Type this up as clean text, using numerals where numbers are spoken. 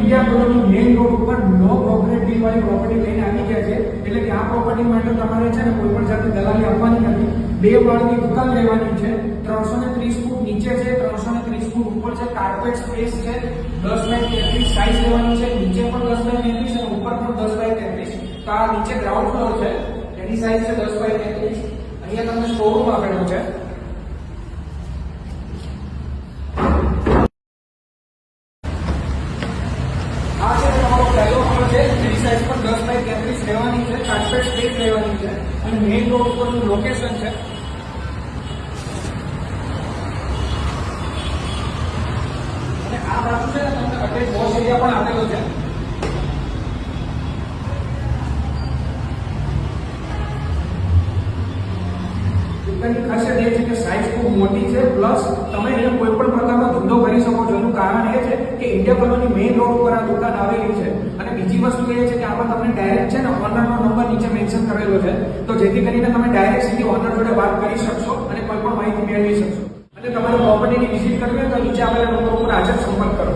India colony main road ઉપર નો property deal વાળી property લઈને આવી ગયા છે. એટલે કે આ પ્રોપર્ટી માટે તમારે છે ને કોઈ પણ જાતની દલાલી આપવાની નથી. 2 માળની દુકાન લેવાની છે. 330 ફૂટ નીચે છે, 330 ફૂટ ઉપર છે. કાર્પેટ સ્પેસ છે. 10 બાય 33 સાઈઝ લેવાની છે. નીચે પણ 10 બાય 33 અને ઉપર પણ 10 બાય 33. તો આ નીચે ગ્રાઉન્ડ ફ્લોર છે, એની સાઈઝ છે 10 બાય 33. અહીંયા તમને સ્ટોરરૂમ આપેલું છે. આ છે તમારો પહેલો ફ્લોર છે, એની સાઈઝ પણ 10 બાય 33 લેવાની છે. કાર્પેટ સ્પેસ લેવાની છે અને મેઇન રોડ ઉપરનું લોકેશન છે. અને આ બાજુ છે તમને અટેચ વોશ એરિયા પણ આપેલો છે. દુકાનની ખાસિયત એ છે કે સાઈઝ ખૂબ મોટી છે, પ્લસ તમે અહીંયા કોઈ પણ પ્રકારનો ધંધો કરી શકો છો. એનું કારણ એ છે કે ઇન્ડિયા કોલોની મેઇન રોડ ઉપર આ દુકાન આવેલી છે. અને બીજી વસ્તુ એ છે કે આમાં તમને ડાયરેક્ટ છે ને ઓનરનો નંબર નીચે મેન્શન કરેલો છે, તો જેથી કરીને તમે ડાયરેક્ટ સીધી ઓનર જોડે વાત કરી શકશો અને કોઈ પણ માહિતી મેળવી શકશો. અને તમારે પ્રોપર્ટીની વિઝિટ કરવી હોય તો નીચે આપેલા નંબર ઉપર હાજર સંપર્ક કરો.